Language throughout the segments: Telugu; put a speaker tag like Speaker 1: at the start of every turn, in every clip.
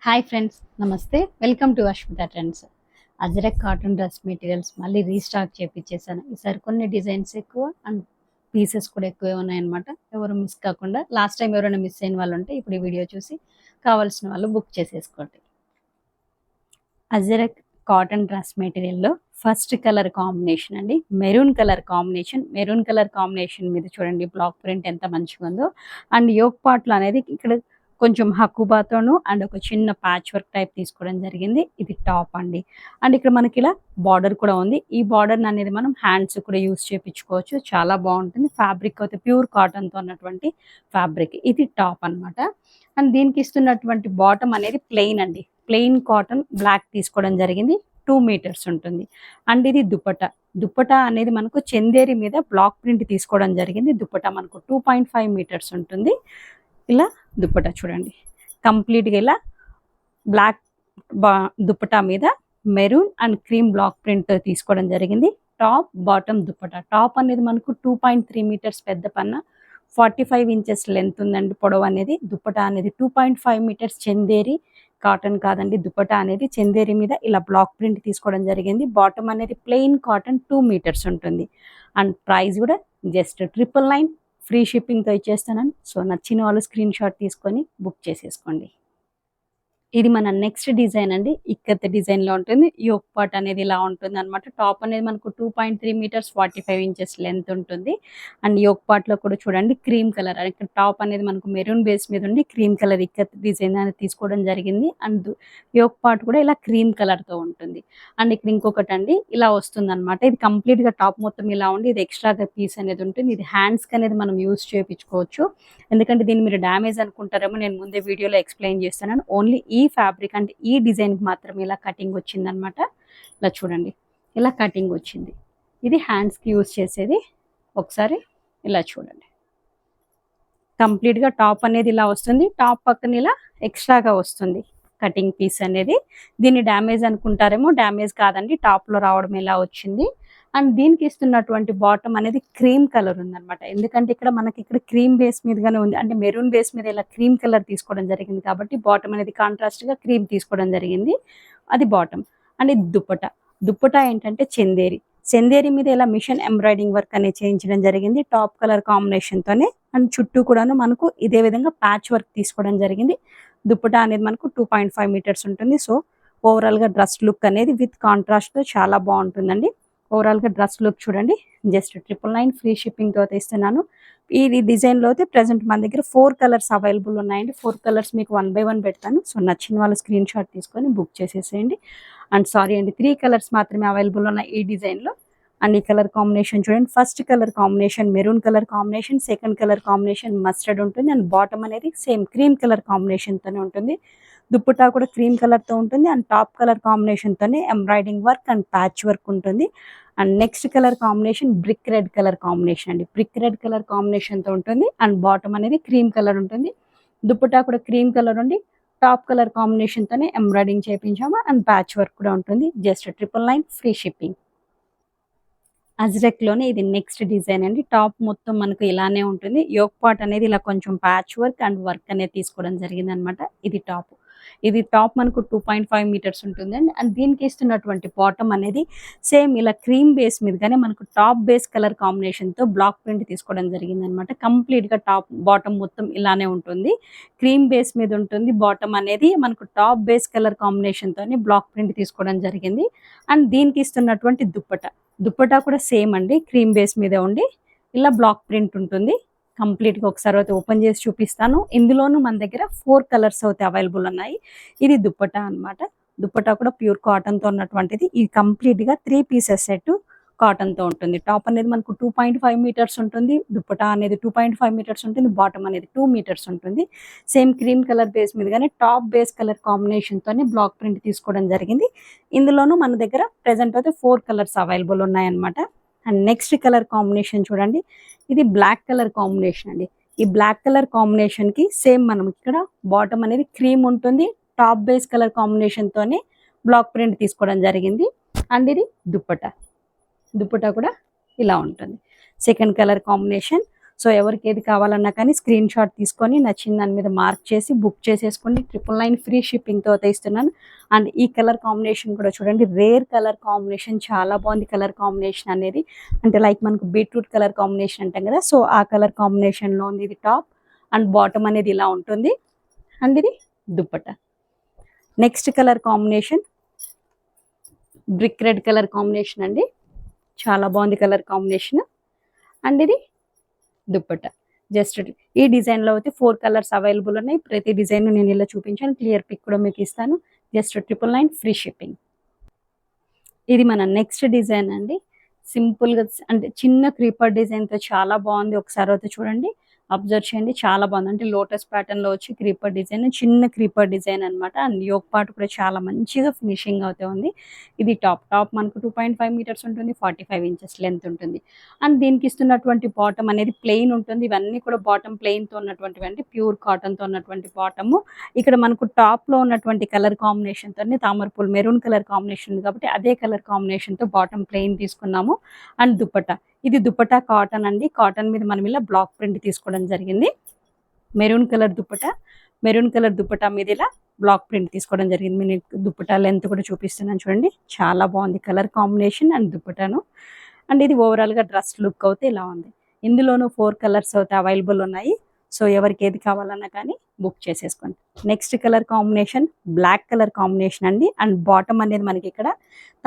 Speaker 1: హాయ్ ఫ్రెండ్స్, నమస్తే. Welcome to Ashmita trends. Ajrak cotton dress materials మళ్ళీ రీస్టాక్ చేపించేసాను. ఈసారి కొన్ని డిజైన్స్ ఎక్కువ అండ్ పీసెస్ కూడా ఎక్కువే ఉన్నాయన్నమాట. ఎవరు మిస్ కాకుండా, లాస్ట్ టైం ఎవరైనా మిస్ అయిన వాళ్ళు ఉంటే ఇప్పుడు ఈ వీడియో చూసి కావాల్సిన వాళ్ళు బుక్ చేసేసుకోండి. అజ్రక్ కాటన్ డ్రెస్ మెటీరియల్లో ఫస్ట్ కలర్ కాంబినేషన్ అండి, maroon colour combination. Maroon colour combination మీద చూడండి బ్లాక్ ప్రింట్ ఎంత మంచిగా ఉందో. అండ్ యోక్ పార్ట్లో అనేది ఇక్కడ కొంచెం హక్కుబాతోను అండ్ ఒక చిన్న ప్యాచ్ వర్క్ టైప్ తీసుకోవడం జరిగింది. ఇది టాప్ అండి. అండ్ ఇక్కడ మనకి ఇలా బార్డర్ కూడా ఉంది. ఈ బార్డర్ అనేది మనం హ్యాండ్స్ కూడా యూస్ చేయించుకోవచ్చు, చాలా బాగుంటుంది. ఫ్యాబ్రిక్ అయితే ప్యూర్ కాటన్తో ఉన్నటువంటి ఫ్యాబ్రిక్. ఇది టాప్ అన్నమాట. అండ్ దీనికి ఇస్తున్నటువంటి బాటమ్ అనేది ప్లెయిన్ అండి, ప్లెయిన్ కాటన్ బ్లాక్ తీసుకోవడం జరిగింది. 2 మీటర్స్ ఉంటుంది. అండ్ ఇది దుప్పటా అనేది మనకు చందేరి మీద బ్లాక్ ప్రింట్ తీసుకోవడం జరిగింది. దుప్పటా మనకు 2.5 మీటర్స్ ఉంటుంది. ఇలా దుప్పటా చూడండి, కంప్లీట్గా ఇలా బ్లాక్ దుప్పటా మీద maroon and cream block print తీసుకోవడం జరిగింది. Top bottom dupatta. టాప్ అనేది మనకు 2.3 మీటర్స్ పెద్ద పన్న, 45 ఇంచెస్ లెంత్ ఉందండి పొడవు అనేది. దుప్పటా అనేది 2.5 మీటర్స్ చందేరి కాటన్ కాదండి, దుప్పటా అనేది చందేరి మీద ఇలా బ్లాక్ ప్రింట్ తీసుకోవడం జరిగింది. బాటమ్ అనేది ప్లెయిన్ కాటన్ 2 మీటర్స్ ఉంటుంది. అండ్ ప్రైస్ కూడా జస్ట్ 999 ఫ్రీ షిప్పింగ్తో ఇచ్చేస్తానని. సో నచ్చిన వాళ్ళు స్క్రీన్ షాట్ తీసుకొని బుక్ చేసేసుకోండి. ఇది మన నెక్స్ట్ డిజైన్ అండి, ఇక్కత్ డిజైన్లో ఉంటుంది. యోక్ పార్ట్ అనేది ఇలా ఉంటుంది అనమాట. టాప్ అనేది మనకు 2.3 మీటర్స్ 45 ఇంచెస్ లెంత్ ఉంటుంది. అండ్ యోక్ పార్ట్లో కూడా చూడండి క్రీమ్ కలర్. ఇక్కడ టాప్ అనేది మనకు మెరూన్ బేస్ మీద ఉండి క్రీమ్ కలర్ ఇక్కత్ డిజైన్ అనేది తీసుకోవడం జరిగింది. అండ్ యోక్ పార్ట్ కూడా ఇలా క్రీమ్ కలర్తో ఉంటుంది. అండ్ ఇక్కడ ఇంకొకటి అండి ఇలా వస్తుంది అనమాట. ఇది కంప్లీట్గా టాప్ మొత్తం ఇలా ఉండి ఇది ఎక్స్ట్రాగా పీస్ అనేది ఉంటుంది. ఇది హ్యాండ్స్కి అనేది మనం యూస్ చేయించుకోవచ్చు. ఎందుకంటే దీన్ని మీరు డ్యామేజ్ అనుకుంటారేమో, నేను ముందే వీడియోలో ఎక్స్ప్లెయిన్ చేస్తున్నాను. ఓన్లీ ఈ ఫ్యాబ్రిక్ అంటే ఈ డిజైన్కి మాత్రం ఇలా కటింగ్ వచ్చింది అనమాట. ఇలా చూడండి, ఇలా కటింగ్ వచ్చింది. ఇది హ్యాండ్స్కి యూజ్ చేసేది. ఒకసారి ఇలా చూడండి, కంప్లీట్గా టాప్ అనేది ఇలా వస్తుంది. టాప్ పక్కన ఇలా ఎక్స్ట్రాగా వస్తుంది కటింగ్ పీస్ అనేది. దీన్ని డ్యామేజ్ అనుకుంటారేమో, డ్యామేజ్ కాదండి, టాప్లో రావడం ఇలా వచ్చింది. అండ్ దీనికి ఇస్తున్నటువంటి బాటమ్ అనేది క్రీమ్ కలర్ ఉందన్నమాట. ఎందుకంటే ఇక్కడ మనకి ఇక్కడ క్రీమ్ బేస్ మీదగానే ఉంది, అంటే మెరూన్ బేస్ మీద ఇలా క్రీమ్ కలర్ తీసుకోవడం జరిగింది కాబట్టి బాటమ్ అనేది కాంట్రాస్ట్గా క్రీమ్ తీసుకోవడం జరిగింది. అది బాటమ్. అండ్ ఇది దుప్పటా ఏంటంటే చందేరి మీద ఇలా మిషన్ ఎంబ్రాయిడింగ్ వర్క్ అనేది చేయించడం జరిగింది టాప్ కలర్ కాంబినేషన్తోనే. అండ్ చుట్టూ కూడాను మనకు ఇదే విధంగా ప్యాచ్ వర్క్ తీసుకోవడం జరిగింది. దుప్పటా అనేది మనకు 2.5 మీటర్స్ ఉంటుంది. సో ఓవరాల్గా డ్రెస్ లుక్ అనేది విత్ కాంట్రాస్ట్తో చాలా బాగుంటుందండి. ఓవరాల్గా డ్రెస్ లుక్ చూడండి. జస్ట్ 999 ఫ్రీ షిప్పింగ్తో ఇస్తున్నాను. ఈ డిజైన్లో అయితే ప్రజెంట్ మన దగ్గర 4 కలర్స్ అవైలబుల్ ఉన్నాయండి. 4 కలర్స్ మీకు 1 బై 1 పెడతాను. సో నచ్చిన వాళ్ళు స్క్రీన్ షాట్ తీసుకొని బుక్ చేసేసేయండి. అండ్ సారీ అండి, 3 కలర్స్ మాత్రమే అవైలబుల్ ఉన్నాయి ఈ డిజైన్లో. అండ్ ఈ కలర్ కాంబినేషన్ చూడండి. First colour combination maroon colour combination, second colour combination mustard ఉంటుంది. అండ్ బాటమ్ అనేది సేమ్ క్రీమ్ కలర్ కాంబినేషన్తోనే ఉంటుంది. దుప్పటా కూడా క్రీమ్ కలర్తో ఉంటుంది. అండ్ టాప్ కలర్ కాంబినేషన్తోనే embroidering work and patch work ఉంటుంది. And next colour combination brick red colour combination అండి, బ్రిక్ రెడ్ కలర్ కాంబినేషన్తో ఉంటుంది. అండ్ బాటమ్ అనేది క్రీమ్ కలర్ ఉంటుంది. దుప్పటా కూడా క్రీమ్ కలర్ ఉండి టాప్ కలర్ కాంబినేషన్తోనే ఎంబ్రాయిడింగ్ చేయించాము. అండ్ ప్యాచ్ వర్క్ కూడా ఉంటుంది. Just 999 free shipping. అజ్రక్లోనే ఇది నెక్స్ట్ డిజైన్ అండి. టాప్ మొత్తం మనకు ఇలానే ఉంటుంది. యోక్ పార్ట్ అనేది ఇలా కొంచెం ప్యాచ్ వర్క్ అండ్ వర్క్ అనేది తీసుకోవడం జరిగింది అనమాట. ఇది టాప్ మనకు 2.5 మీటర్స్ ఉంటుందండి. అండ్ దీనికి ఇస్తున్నటువంటి బాటమ్ అనేది సేమ్ ఇలా క్రీమ్ బేస్ మీదగానే మనకు టాప్ బేస్ కలర్ కాంబినేషన్తో బ్లాక్ ప్రింట్ తీసుకోవడం జరిగింది అనమాట. కంప్లీట్గా టాప్ బాటమ్ మొత్తం ఇలానే ఉంటుంది. క్రీమ్ బేస్ మీద ఉంటుంది. బాటమ్ అనేది మనకు టాప్ బేస్ కలర్ కాంబినేషన్తోనే బ్లాక్ ప్రింట్ తీసుకోవడం జరిగింది. అండ్ దీనికి ఇస్తున్నటువంటి దుప్పటా కూడా సేమ్ అండి, క్రీమ్ బేస్ మీద ఉండి ఇలా బ్లాక్ ప్రింట్ ఉంటుంది. కంప్లీట్గా ఒకసారి అయితే ఓపెన్ చేసి చూపిస్తాను. ఇందులోనూ మన దగ్గర 4 కలర్స్ అయితే అవైలబుల్ ఉన్నాయి. ఇది దుప్పటా అనమాట. దుప్పటా కూడా ప్యూర్ కాటన్తో ఉన్నటువంటిది. ఇది కంప్లీట్గా 3 పీసెస్ సెట్ కాటన్తో ఉంటుంది. టాప్ అనేది మనకు 2.5 మీటర్స్ ఉంటుంది. దుప్పటా అనేది 2.5 మీటర్స్ ఉంటుంది. బాటమ్ అనేది 2 మీటర్స్ ఉంటుంది. సేమ్ క్రీమ్ కలర్ బేస్ మీద కానీ టాప్ బేస్ కలర్ కాంబినేషన్తోనే బ్లాక్ ప్రింట్ తీసుకోవడం జరిగింది. ఇందులోనూ మన దగ్గర ప్రెజెంట్ అయితే 4 కలర్స్ అవైలబుల్ ఉన్నాయన్నమాట. అండ్ నెక్స్ట్ కలర్ కాంబినేషన్ చూడండి. ఇది బ్లాక్ కలర్ కాంబినేషన్ అండి. ఈ బ్లాక్ కలర్ కాంబినేషన్కి సేమ్ మనం ఇక్కడ బాటమ్ అనేది క్రీమ్ ఉంటుంది. టాప్ బేస్ కలర్ కాంబినేషన్తోనే బ్లాక్ ప్రింట్ తీసుకోవడం జరిగింది. అండ్ ఇది దుప్పటా కూడా ఇలా ఉంటుంది. సెకండ్ కలర్ కాంబినేషన్ సో ఎవరికి ఏది కావాలన్నా కానీ స్క్రీన్ షాట్ తీసుకొని నచ్చిన దాని మీద మార్క్ చేసి బుక్ చేసేసుకోండి. 999 ఫ్రీ షిప్పింగ్తో అయితే ఇస్తున్నాను. అండ్ ఈ కలర్ కాంబినేషన్ కూడా చూడండి, రేర్ కలర్ కాంబినేషన్, చాలా బాగుంది కలర్ కాంబినేషన్ అనేది. అంటే లైక్ మనకు బీట్రూట్ కలర్ కాంబినేషన్ అంటాం కదా, సో ఆ కలర్ కాంబినేషన్లో ఉంది. ఇది టాప్ అండ్ బాటమ్ అనేది ఇలా ఉంటుంది. అండ్ ఇది dupatta. Next colour combination brick red colour combination అండి, చాలా బాగుంది కలర్ కాంబినేషన్. అండ్ ఇది దుప్పట. జస్ట్ ఈ డిజైన్లో అయితే 4 కలర్స్ అవైలబుల్ ఉన్నాయి. ప్రతి డిజైన్ నేను ఇలా చూపించాను, క్లియర్ పిక్ కూడా మీకు ఇస్తాను. Just 999 free shipping. ఇది మన నెక్స్ట్ డిజైన్ అండి. సింపుల్గా అంటే చిన్న క్రీపర్ డిజైన్తో చాలా బాగుంది. ఒకసారి అయితే చూడండి, అబ్జర్వ్ చేయండి, చాలా బాగుంది. అంటే లోటస్ ప్యాటర్న్లో వచ్చి క్రీపర్ డిజైన్, చిన్న క్రీపర్ డిజైన్ అనమాట. అండ్ యోక్ పార్ట్ కూడా చాలా మంచిగా ఫినిషింగ్ అవుతూ ఉంది. ఇది టాప్ మనకు 2.5 మీటర్స్ ఉంటుంది, 45 ఇంచెస్ లెంత్ ఉంటుంది. అండ్ దీనికి ఇస్తున్నటువంటి బాటమ్ అనేది ప్లెయిన్ ఉంటుంది. ఇవన్నీ కూడా బాటమ్ ప్లెయిన్తో ఉన్నటువంటివి, అంటే ప్యూర్ కాటన్తో ఉన్నటువంటి బాటము. ఇక్కడ మనకు టాప్లో ఉన్నటువంటి కలర్ కాంబినేషన్తో తామరపూలు మెరూన్ కలర్ కాంబినేషన్ ఉంది కాబట్టి అదే కలర్ కాంబినేషన్తో బాటమ్ ప్లెయిన్ తీసుకున్నాము. అండ్ దుప్పట, ఇది దుప్పటా కాటన్ అండి. కాటన్ మీద మనం ఇలా బ్లాక్ ప్రింట్ తీసుకోవడం జరిగింది. మెరూన్ కలర్ దుప్పటా మీద ఇలా బ్లాక్ ప్రింట్ తీసుకోవడం జరిగింది. మీకు దుప్పటా లెంత్ కూడా చూపిస్తున్నాను చూడండి, చాలా బాగుంది కలర్ కాంబినేషన్ అండ్ దుప్పటాను. అండ్ ఇది ఓవరాల్గా డ్రెస్ లుక్ అయితే ఇలా ఉంది. ఇందులోనూ 4 కలర్స్ అయితే అవైలబుల్ ఉన్నాయి. సో ఎవరికి ఏది కావాలన్నా కానీ బుక్ చేసేసుకోండి. Next colour combination black colour combination అండి. అండ్ బాటమ్ అనేది మనకి ఇక్కడ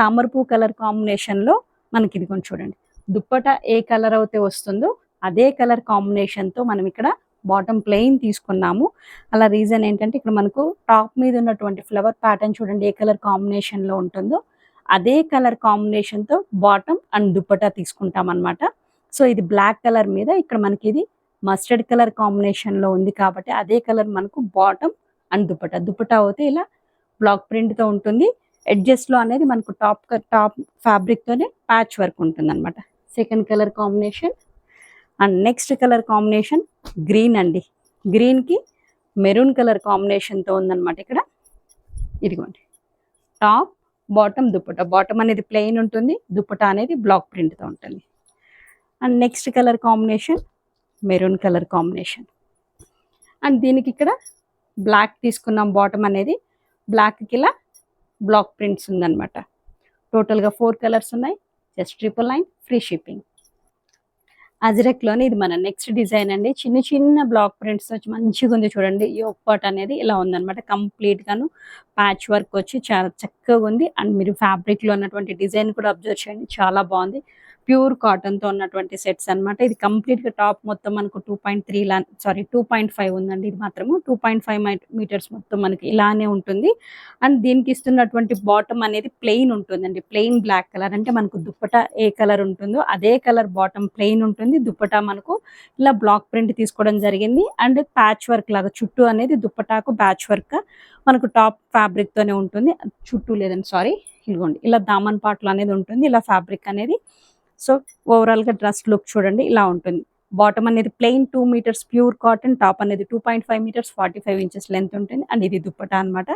Speaker 1: తామరపూ కలర్ కాంబినేషన్లో మనకి ఇది కొంచెం చూడండి, దుప్పట ఏ కలర్ అయితే వస్తుందో అదే కలర్ కాంబినేషన్తో మనం ఇక్కడ బాటమ్ ప్లెయిన్ తీసుకున్నాము. అలా రీజన్ ఏంటంటే ఇక్కడ మనకు టాప్ మీద ఉన్నటువంటి ఫ్లవర్ ప్యాటర్న్ చూడండి ఏ కలర్ కాంబినేషన్లో ఉంటుందో అదే కలర్ కాంబినేషన్తో బాటమ్ అండ్ దుప్పట తీసుకుంటాం అనమాట. సో ఇది బ్లాక్ కలర్ మీద ఇక్కడ మనకి ఇది మస్టర్డ్ కలర్ కాంబినేషన్లో ఉంది కాబట్టి అదే కలర్ మనకు బాటమ్ అండ్ దుప్పట అయితే ఇలా బ్లాక్ ప్రింట్తో ఉంటుంది. ఎడ్జెస్లో అనేది మనకు టాప్ ఫ్యాబ్రిక్తోనే ప్యాచ్ వర్క్ ఉంటుంది అనమాట. Second colour combination. And next colour combination green అండి. గ్రీన్కి మెరూన్ కలర్ కాంబినేషన్తో ఉందన్నమాట. ఇక్కడ ఇదిగోండి టాప్ బాటమ్ దుప్పట, బాటమ్ అనేది ప్లెయిన్ ఉంటుంది, దుప్పట అనేది బ్లాక్ ప్రింట్తో ఉంటుంది. And next colour combination maroon colour combination. And దీనికి ఇక్కడ బ్లాక్ తీసుకున్నాం, బాటమ్ అనేది బ్లాక్కి ఇలా బ్లాక్ ప్రింట్స్ ఉందన్నమాట. టోటల్గా 4 కలర్స్ ఉన్నాయి. Just 999 free shipping. అజ్రక్లోనే ఇది మన నెక్స్ట్ డిజైన్ అండి. చిన్న బ్లాక్ ప్రింట్స్ వచ్చి మంచిగా ఉంది చూడండి. యోక్ పార్ట్ అనేది ఇలా ఉందన్నమాట. కంప్లీట్గాను ప్యాచ్ వర్క్ వచ్చి చాలా చక్కగా ఉంది. అండ్ మీరు ఫ్యాబ్రిక్లో ఉన్నటువంటి డిజైన్ కూడా అబ్జర్వ్ చేయండి, చాలా బాగుంది. ప్యూర్ కాటన్తో ఉన్నటువంటి సెట్స్ అనమాట. ఇది కంప్లీట్గా టాప్ మొత్తం మనకు 2.5 ఉందండి. ఇది మాత్రము 2.5 మీటర్స్ మొత్తం మనకి ఇలానే ఉంటుంది. అండ్ దీనికి ఇస్తున్నటువంటి బాటమ్ అనేది ప్లెయిన్ ఉంటుందండి. ప్లెయిన్ బ్లాక్ కలర్, అంటే మనకు దుప్పట ఏ కలర్ ఉంటుందో అదే కలర్ బాటమ్ ప్లెయిన్ ఉంటుంది. దుప్పట మనకు ఇలా బ్లాక్ ప్రింట్ తీసుకోవడం జరిగింది. అండ్ ప్యాచ్ వర్క్ లాగా చుట్టూ అనేది దుప్పటాకు ప్యాచ్ వర్క్ మనకు టాప్ ఫ్యాబ్రిక్తోనే ఉంటుంది. చుట్టూ లేదండి, సారీ, ఇదిగోండి ఇలా దామన్ పాటలు అనేది ఉంటుంది, ఇలా ఫ్యాబ్రిక్ అనేది. సో ఓవరాల్గా డ్రెస్ లుక్ చూడండి ఇలా ఉంటుంది. బాటమ్ అనేది plain 2 metres pure cotton, top అనేది 2.5 మీటర్స్ 45 ఇంచెస్ లెంత్ ఉంటుంది. అండ్ ఇది దుప్పట అనమాట.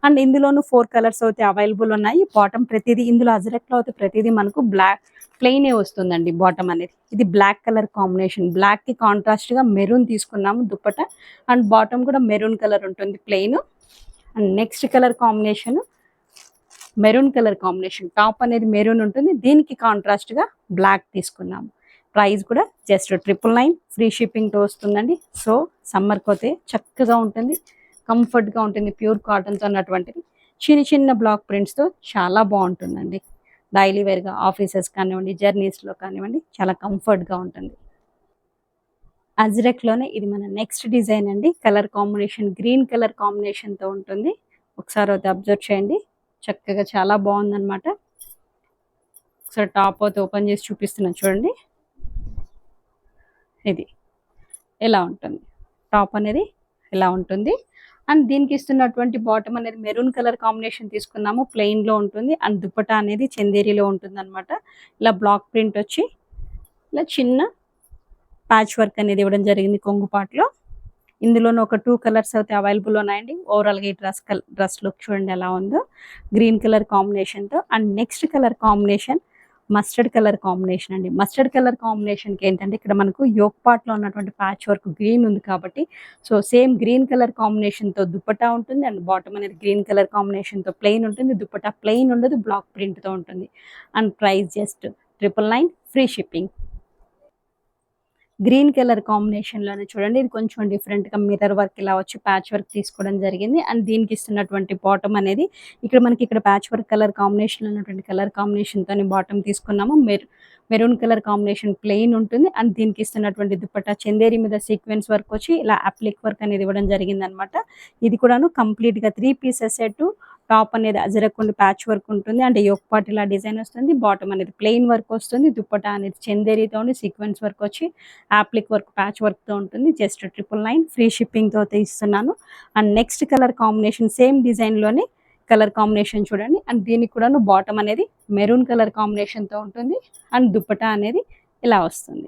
Speaker 1: అండ్ ఇందులోనూ 4 కలర్స్ అయితే అవైలబుల్ ఉన్నాయి. బాటమ్ ప్రతిదీ ఇందులో అజ్రక్లో అయితే ప్రతిదీ మనకు బ్లాక్ ప్లెయినే వస్తుందండి బాటమ్ అనేది. ఇది బ్లాక్ కలర్ కాంబినేషన్, బ్లాక్కి కాంట్రాస్ట్గా మెరూన్ తీసుకున్నాము దుప్పట. అండ్ బాటమ్ కూడా మెరూన్ కలర్ ఉంటుంది plain. And next colour combination maroon colour combination, top అనేది మెరూన్ ఉంటుంది, దీనికి కాంట్రాస్ట్గా బ్లాక్ తీసుకున్నాము. ప్రైస్ కూడా జస్ట్ 999 ఫ్రీ షిప్పింగ్తో వస్తుందండి. సో సమ్మర్కి పోతే చక్కగా ఉంటుంది, కంఫర్ట్గా ఉంటుంది. ప్యూర్ కాటన్తో ఉన్నటువంటిది చిన్న బ్లాక్ ప్రింట్స్తో చాలా బాగుంటుందండి. డైలీ వేర్గా ఆఫీసెస్ కానివ్వండి, జర్నీస్లో కానివ్వండి, చాలా కంఫర్ట్గా ఉంటుంది. అజ్రక్లోనే ఇది మన నెక్స్ట్ డిజైన్ అండి. కలర్ కాంబినేషన్ గ్రీన్ కలర్ కాంబినేషన్తో ఉంటుంది. ఒకసారి అయితే అబ్జర్వ్ చేయండి, చక్కగా చాలా బాగుందన్నమాట. ఒకసారి టాప్ అయితే ఓపెన్ చేసి చూపిస్తున్నాను చూడండి, ఇది ఎలా ఉంటుంది. టాప్ అనేది ఎలా ఉంటుంది. అండ్ దీనికి ఇస్తున్నటువంటి బాటమ్ అనేది మెరూన్ కలర్ కాంబినేషన్ తీసుకున్నాము, ప్లెయిన్లో ఉంటుంది. అండ్ దుప్పటా అనేది చందేరిలో ఉంటుంది అనమాట. ఇలా బ్లాక్ ప్రింట్ వచ్చి ఇలా చిన్న ప్యాచ్ వర్క్ అనేది ఇవ్వడం జరిగింది కొంగుపాట్లో. ఇందులోనే ఒక 2 కలర్స్ అయితే అవైలబుల్ ఉన్నాయండి. ఓవరాల్గా ఈ డ్రెస్ లుక్ చూడండి ఎలా ఉందో, గ్రీన్ కలర్ కాంబినేషన్తో. And next colour combination mustard colour combination అండి. మస్టర్డ్ కలర్ కాంబినేషన్‌కి ఏంటంటే ఇక్కడ మనకు యోక్ పార్ట్‌లో ఉన్నటువంటి ప్యాచ్ వర్క్ గ్రీన్ ఉంది కాబట్టి సేమ్ గ్రీన్ కలర్ కాంబినేషన్‌తో దుపట్టా ఉంటుంది. అండ్ బాటమ్ అనేది గ్రీన్ కలర్ కాంబినేషన్‌తో ప్లెయిన్ ఉంటుంది. దుపట్టా ప్లెయిన్ ఉండదు. బ్లాక్ ప్రింట్‌తో ఉంటుంది. And price just 999 free shipping. Green colour కాంబినేషన్‌లోనే చూడండి. ఇది కొంచెం డిఫరెంట్‌గా మిర్రర్ వర్క్ ఇలా వచ్చి ప్యాచ్ వర్క్ తీసుకోవడం జరిగింది. అండ్ దీనికి ఇస్తున్నటువంటి బాటమ్ అనేది ఇక్కడ ప్యాచ్ వర్క్ కలర్ కాంబినేషన్‌లో ఉన్నటువంటి కలర్ కాంబినేషన్‌తోని బాటమ్ తీసుకున్నాము. మెరూన్ కలర్ కాంబినేషన్ ప్లెయిన్ ఉంటుంది. అండ్ దీనికి ఇస్తున్నటువంటి దుపట్టా చందేరి మీద సీక్వెన్స్ వర్క్ వచ్చి ఇలా అప్లిక్ వర్క్ అనేది ఇవ్వడం జరిగిందనమాట. ఇది కూడాను కంప్లీట్‌గా 3 పీసెస్ సెట్. టాప్ అనేది అజరక్ ఉండి ప్యాచ్ వర్క్ ఉంటుంది. అంటే యోక్ పార్ట్ ఇలా డిజైన్ వస్తుంది. బాటమ్ అనేది ప్లెయిన్ వర్క్ వస్తుంది. దుపట్టా అనేది చందేరితో ఉండి సీక్వెన్స్ వర్క్ వచ్చి యాప్లిక్ వర్క్ ప్యాచ్ వర్క్తో ఉంటుంది. జస్ట్ 999 ఫ్రీ షిప్పింగ్తో ఇస్తున్నాను. And next colour combination same డిజైన్లోనే కలర్ కాంబినేషన్ చూడండి. అండ్ దీనికి కూడాను బాటమ్ అనేది మెరూన్ కలర్ కాంబినేషన్తో ఉంటుంది. అండ్ దుపట్టా అనేది ఇలా వస్తుంది.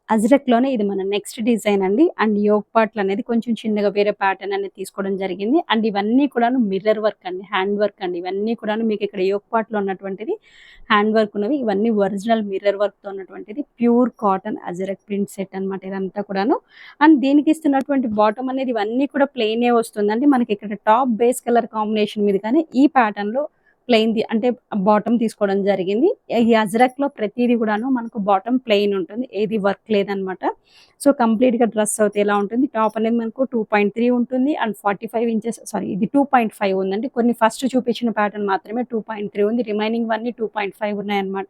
Speaker 1: అజ్రక్‌లోనే ఇది మన నెక్స్ట్ డిజైన్ అండి. అండ్ యోక్ పార్ట్‌లు అనేది కొంచెం చిన్నగా వేరే ప్యాటర్న్ అనేది తీసుకోవడం జరిగింది. అండ్ ఇవన్నీ కూడాను మిర్రర్ వర్క్ అండి. హ్యాండ్ వర్క్ అండి. ఇవన్నీ కూడాను మీకు ఇక్కడ యోక్ పార్ట్‌లో ఉన్నటువంటిది హ్యాండ్ వర్క్ ఉన్నవి. ఇవన్నీ ఒరిజినల్ మిర్రర్ వర్క్‌తో ఉన్నటువంటిది pure cotton Ajrak print set అనమాట ఇదంతా కూడాను. అండ్ దీనికి ఇస్తున్నటువంటి బాటమ్ అనేది ఇవన్నీ కూడా ప్లెయినే వస్తుందండి. మనకి ఇక్కడ టాప్ బేస్ కలర్ కాంబినేషన్ మీద కానీ ఈ ప్యాటర్న్‌లో ప్లెయిన్‌ది అంటే బాటమ్ తీసుకోవడం జరిగింది. ఈ అజ్రక్‌లో ప్రతీది కూడాను మనకు బాటమ్ ప్లెయిన్ ఉంటుంది. ఏది వర్క్ లేదనమాట. కంప్లీట్‌గా డ్రెస్ అయితే ఎలా ఉంటుంది, టాప్ అనేది మనకు 2.3 ఉంటుంది. అండ్ 45 ఇంచెస్ ఇది 2.5 ఉందండి. కొన్ని ఫస్ట్ చూపించిన ప్యాటర్న్ మాత్రమే 2.3 ఉంది. రిమైనింగ్ అన్నీ 2.5 ఉన్నాయన్నమాట.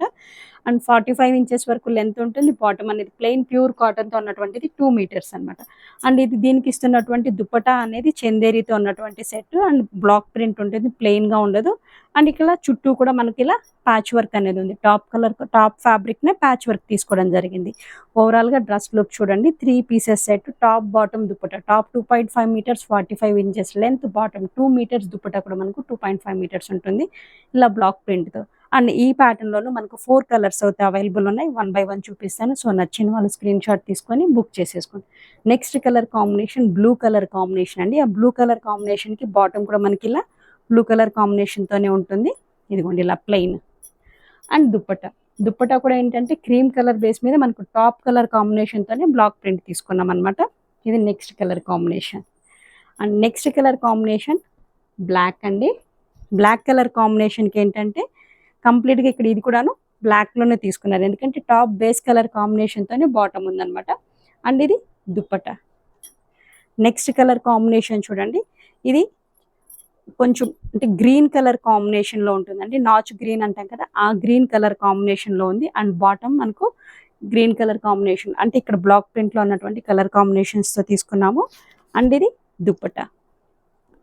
Speaker 1: అండ్ 45 ఇంచెస్ వరకు లెంత్ ఉంటుంది. బాటమ్ అనేది ప్లెయిన్ ప్యూర్ కాటన్‌తో ఉన్నటువంటిది 2 మీటర్స్ అనమాట. అండ్ దీనికి ఇస్తున్నటువంటి దుపట్టా అనేది చందేరితో ఉన్నటువంటి సెట్. అండ్ బ్లాక్ ప్రింట్ ఉంటుంది. ప్లెయిన్‌గా ఉండదు. అండ్ ఇక్కడ చుట్టూ కూడా మనకి ఇలా ప్యాచ్ వర్క్ అనేది ఉంది. టాప్ ఫ్యాబ్రిక్‌నే ప్యాచ్ వర్క్ తీసుకోవడం జరిగింది. ఓవరాల్‌గా డ్రెస్ లుక్ చూడండి. 3 pieces set. Top, bottom, dupatta. Top 2.5 metres 45 inches length. Bottom 2 metres. Dupatta కూడా మనకు 2.5 మీటర్స్ ఉంటుంది. ఇలా బ్లాక్ ప్రింట్‌తో. అండ్ ఈ ప్యాటర్న్‌లోనూ మనకు 4 కలర్స్ అయితే అవైలబుల్ ఉన్నాయి. 1 బై 1 చూపిస్తాను. నచ్చిన వాళ్ళు స్క్రీన్ షాట్ తీసుకొని బుక్ చేసేసుకోండి. Next colour combination blue colour combination అండి. ఆ బ్లూ కలర్ కాంబినేషన్‌కి బాటమ్ కూడా మనకి ఇలా బ్లూ కలర్ కాంబినేషన్‌తోనే ఉంటుంది. ఇదిగోండి ఇలా ప్లెయిన్. అండ్ దుపట్టా కూడా ఏంటంటే క్రీమ్ కలర్ బేస్ మీద మనకు టాప్ కలర్ కాంబినేషన్‌తోనే బ్లాక్ ప్రింట్ తీసుకున్నాం అనమాట. ఇది next colour combination. And next colour combination black అండి. బ్లాక్ కలర్ కాంబినేషన్‌కి ఏంటంటే కంప్లీట్‌గా ఇక్కడ ఇది కూడాను బ్లాక్‌లోనే తీసుకున్నారు. ఎందుకంటే టాప్ బేస్ కలర్ కాంబినేషన్‌తోనే బాటమ్ ఉందనమాట. అండ్ ఇది దుపట్టా. నెక్స్ట్ కలర్ కాంబినేషన్ చూడండి. ఇది కొంచెం అంటే గ్రీన్ కలర్ కాంబినేషన్‌లో ఉంటుందండి. నాచ్ గ్రీన్ అంటాం కదా! ఆ గ్రీన్ కలర్ కాంబినేషన్‌లో ఉంది. అండ్ బాటమ్ మనకు గ్రీన్ కలర్ కాంబినేషన్ అంటే ఇక్కడ బ్లాక్ ప్రింట్‌లో ఉన్నటువంటి కలర్ కాంబినేషన్స్‌తో తీసుకున్నాము. అండ్ ఇది దుపట్టా.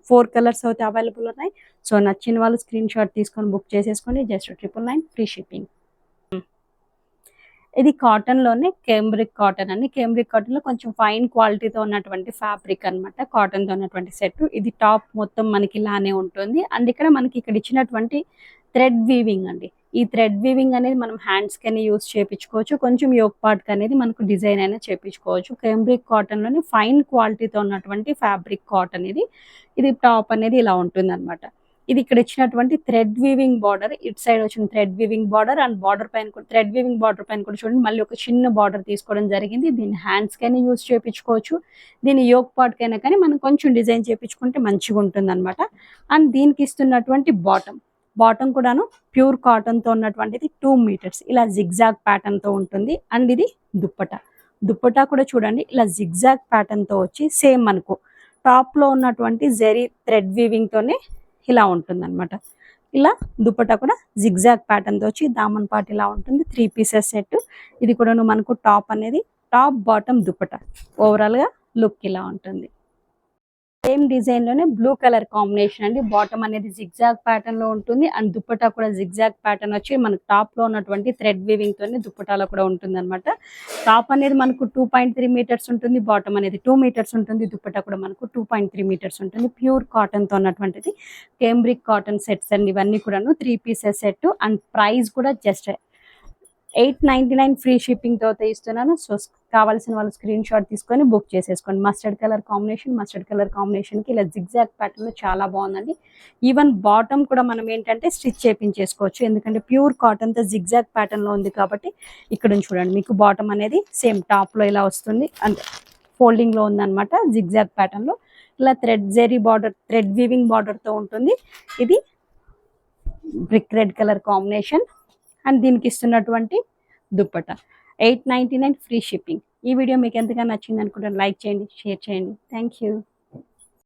Speaker 1: 4 కలర్స్ అయితే అవైలబుల్ ఉన్నాయి. నచ్చిన వాళ్ళు స్క్రీన్ షాట్ తీసుకొని బుక్ చేసేసుకోండి. Just 999 free shipping. ఇది కాటన్‌లోనే కేంబ్రిక్ కాటన్ అండి. కేంబ్రిక్ కాటన్‌లో కొంచెం ఫైన్ క్వాలిటీతో ఉన్నటువంటి ఫ్యాబ్రిక్ అనమాట. కాటన్‌తో ఉన్నటువంటి సెట్. ఇది టాప్ మొత్తం మనకి ఇలానే ఉంటుంది. అండ్ ఇక్కడ ఇచ్చినటువంటి థ్రెడ్ వీవింగ్ అండి. ఈ థ్రెడ్ వీవింగ్ అనేది మనం హ్యాండ్స్‌కని యూజ్ చేపించుకోవచ్చు. కొంచెం యోక్ పార్ట్‌కి అనేది మనకు డిజైన్ అయినా చేపించుకోవచ్చు. కేంబ్రిక్ కాటన్‌లోనే ఫైన్ క్వాలిటీతో ఉన్నటువంటి ఫ్యాబ్రిక్ కాటన్ ఇది. ఇది టాప్ అనేది ఇలా ఉంటుందన్నమాట. ఇది ఇక్కడ ఇచ్చినటువంటి థ్రెడ్ వీవింగ్ బార్డర్. ఇటు సైడ్ వచ్చిన thread weaving border and border పైన కూడా థ్రెడ్ వీవింగ్ బార్డర్ పైన కూడా చూడండి మళ్ళీ ఒక చిన్న బార్డర్ తీసుకోవడం జరిగింది. దీన్ని హ్యాండ్స్‌కైనా యూజ్ చేపించుకోవచ్చు. దీన్ని యోక్ పార్ట్‌కైనా కానీ మనం కొంచెం డిజైన్ చేపించుకుంటే మంచిగా ఉంటుందన్నమాట. అండ్ దీనికి ఇస్తున్నటువంటి బాటమ్ కూడాను ప్యూర్ కాటన్‌తో ఉన్నటువంటిది 2 మీటర్స్. ఇలా జిగ్‌జాగ్ ప్యాటర్న్‌తో ఉంటుంది. అండ్ ఇది దుపట్టా కూడా చూడండి ఇలా జిగ్‌జాగ్ ప్యాటర్న్‌తో వచ్చి సేమ్ మనకు టాప్‌లో ఉన్నటువంటి జెరీ థ్రెడ్ వీవింగ్‌తోనే ఇలా ఉంటుందన్నమాట. ఇలా దుపట్టా కూడా జిగ్‌జాగ్ ప్యాటర్న్‌తో వచ్చి దామన్ పార్ట్ ఇలా ఉంటుంది. 3 పీసెస్ సెట్. ఇది కూడాను మనకు టాప్ బాటమ్ దుపట్టా. ఓవరాల్‌గా లుక్ ఇలా ఉంటుంది. సేమ్ డిజైన్‌లోనే బ్లూ కలర్ కాంబినేషన్ అండి. బాటమ్ అనేది జిగ్‌జాగ్ ప్యాటర్న్‌లో ఉంటుంది. అండ్ దుపట్టా కూడా జిగ్‌జాగ్ ప్యాటర్న్ వచ్చి మనకు టాప్‌లో ఉన్నటువంటి థ్రెడ్ వీవింగ్‌తోనే దుపట్టాలో కూడా ఉంటుందన్నమాట. టాప్ అనేది మనకు 2.3 మీటర్స్ ఉంటుంది. బాటమ్ అనేది 2 మీటర్స్ ఉంటుంది. దుపట్టా కూడా మనకు 2.3 మీటర్స్ ఉంటుంది. ప్యూర్ కాటన్‌తో ఉన్నటువంటిది. కేంబ్రిక్ కాటన్ సెట్స్ అండి ఇవన్నీ కూడాను 3 పీసెస్ సెట్. అండ్ ప్రైస్ కూడా జస్ట్ 899 ఫ్రీ షిప్పింగ్ తో ఇస్తున్నాను. సో కావాల్సిన వాళ్ళు స్క్రీన్ షాట్ తీసుకొని బుక్ చేసేసుకోండి. మస్టర్డ్ కలర్ కాంబినేషన్ కి ఇలా జిగ్జాగ్ ప్యాటర్న్ లో చాలా బాగుందండి. ఈవెన్ బాటమ్ కూడా మనం ఏంటంటే స్టిచ్ చేపించేసుకోవచ్చు, ఎందుకంటే ప్యూర్ కాటన్ తో జిగ్జాగ్ ప్యాటర్న్ లో ఉంది కాబట్టి. ఇక్కడ చూడండి, మీకు బాటమ్ అనేది సేమ్ టాప్ లో ఇలా వస్తుంది, అంటే ఫోల్డింగ్ లో ఉందన్నమాట. జిగ్జాగ్ ప్యాటర్న్ లో ఇలా zari border, thread weaving border తో ఉంటుంది. ఇది brick red colour combination and దీనికి ఇస్తున్నటువంటి దుప్పట. 899 free shipping. ఈ వీడియో మీకు ఎంతగా నచ్చింది అనుకుంటాను, లైక్ చేయండి, షేర్ చేయండి. Thank you.